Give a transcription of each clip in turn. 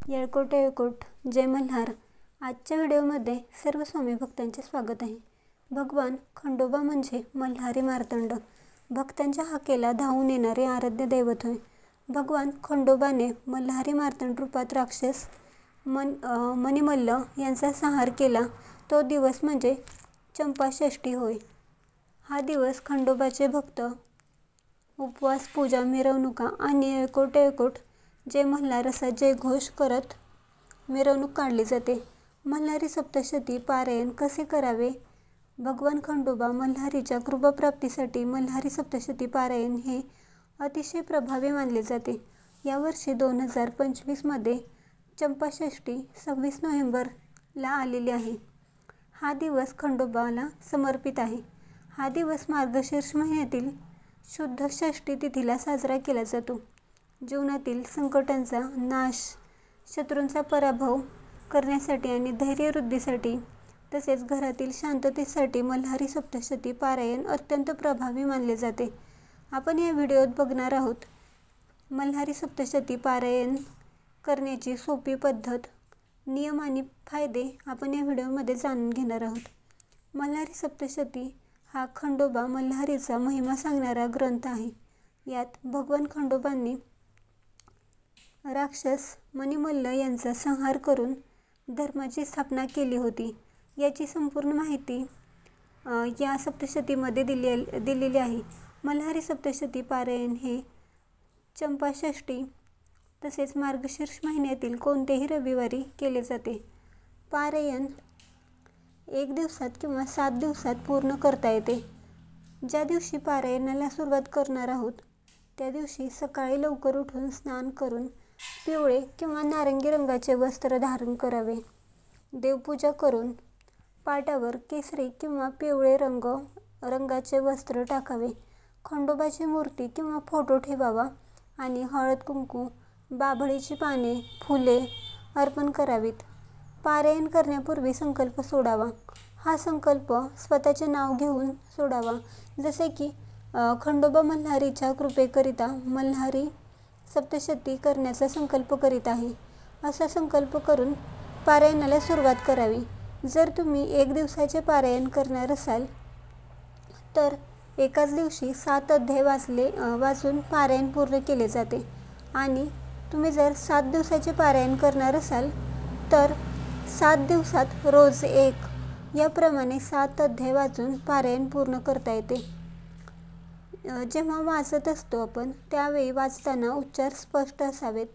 येळकोट येळकोट जय मल्हार। आजच्या व्हिडिओमध्ये सर्व स्वामी भक्तांचे स्वागत आहे। भगवान खंडोबा म्हणजे मल्हारी मार्तंड, भक्तांच्या हाकेला धावून येणारे आराध्य दैवत होय। भगवान खंडोबाने मल्हारी मार्तंड रूपात राक्षस मणिमल्ल यांचा संहार केला तो दिवस म्हणजे चंपाषष्ठी होय। हा दिवस खंडोबाचे भक्त उपवास, पूजा, मिरवणुका आणि येळकोट येळकोट जय मल्हार असा जयघोष करत मिरवणूक काढली जाते। मल्हारी सप्तशती पारायण कसे करावे? भगवान खंडोबा मल्हारीच्या कृपाप्राप्तीसाठी मल्हारी सप्तशती पारायण हे अतिशय प्रभावी मानले जाते। यावर्षी 2025 मध्ये चंपाषष्ठी 26 नोव्हेंबरला आलेली आहे। हा दिवस खंडोबाला समर्पित आहे। हा दिवस मार्गशीर्ष महिन्यातील शुद्ध षष्ठी तिथीला साजरा केला जातो। जीवनातील संकटांचा नाश, शत्रूंचा पराभव करण्यासाठी आणि धैर्यवृद्धीसाठी तसेच घरातील शांततेसाठी मल्हारी सप्तशती पारायण अत्यंत प्रभावी मानले जाते। आपण या व्हिडिओत बघणार आहोत मल्हारी सप्तशती पारायण करण्याची सोपी पद्धत, नियम आणि फायदे आपण या व्हिडिओमध्ये जाणून घेणार आहोत। मल्हारी सप्तशती हा खंडोबा मल्हारीचा महिमा सांगणारा ग्रंथ आहे। यात भगवान खंडोबांनी राक्षस मणिमल्ल यांचा संहार करून धर्माची स्थापना केली होती याची संपूर्ण माहिती या सप्तशतीमध्ये दिलेली आहे। मल्हारी सप्तशती पारायण हे चंपाषष्ठी तसेच मार्गशीर्ष महिन्यातील कोणत्याही रविवारी केले जाते। पारायण 1 दिवसात किंवा 7 दिवसात पूर्ण करता येते। ज्या दिवशी पारायणाला सुरुवात करणार आहोत त्या दिवशी सकाळी लवकर उठून स्नान करून पिवळे किंवा नारंगी रंगाचे वस्त्र धारण करावे। देवपूजा करून पाटावर केसरी किंवा पिवळे रंगाचे वस्त्र टाकावे। खंडोबाची मूर्ती किंवा फोटो ठेवावा आणि हळद कुंकू, बाभळीची पाने, फुले अर्पण करावीत। पारायण करण्यापूर्वी संकल्प सोडावा। हा संकल्प स्वतःचे नाव घेऊन सोडावा, जसे की खंडोबा मल्हारीच्या कृपेकरिता मल्हारी सप्तशती करण्याचा संकल्प करीत आहे, असा संकल्प करून पारायणाला सुरुवात करावी। जर तुम्ही 1 दिवसाचे पारायण करणार असाल तर एकाच दिवशी 7 अध्याय वाचून पारायण पूर्ण केले जाते आणि तुम्ही जर 7 दिवसाचे पारायण करणार असाल तर 7 दिवसात रोज 1 याप्रमाणे 7 अध्याय वाचून पारायण पूर्ण करता येते। जेव्हा वाचत असतो आपण त्यावेळी वाचताना उच्चार स्पष्ट असावेत।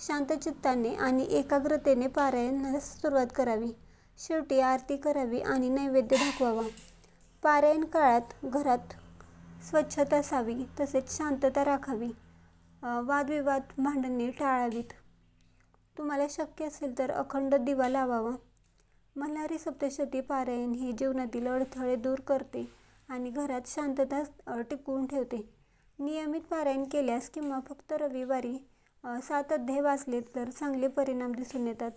शांत चित्ताने आणि एकाग्रतेने पारायणास सुरुवात करावी। शेवटी आरती करावी आणि नैवेद्य दाखवावा। पारायण काळात घरात स्वच्छता असावी तसेच शांतता राखावी। वादविवाद, भांडणे टाळावीत। तुम्हाला शक्य असेल तर अखंड दिवा लावावा। मल्हारी सप्तशती पारायण हे जीवनातील अडथळे दूर करते आणि घरात शांतता टिकवून ठेवते। नियमित पारायण केल्यास किंवा फक्त रविवारी 7 अध्याय वाचले तर चांगले परिणाम दिसून येतात।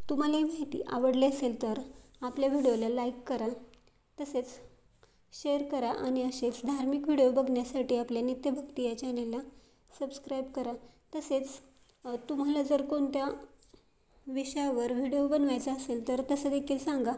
तुम्हाला ही माहिती आवडली असेल तर आपल्या व्हिडिओला लाईक करा, तसेच शेअर करा आणि असेच धार्मिक व्हिडिओ बघण्यासाठी आपल्या नित्यभक्ती या चॅनलला सबस्क्राईब करा। तसेच तुम्हाला जर कोणत्या विषयावर व्हिडिओ बनवायचा असेल तर तसं देखील सांगा।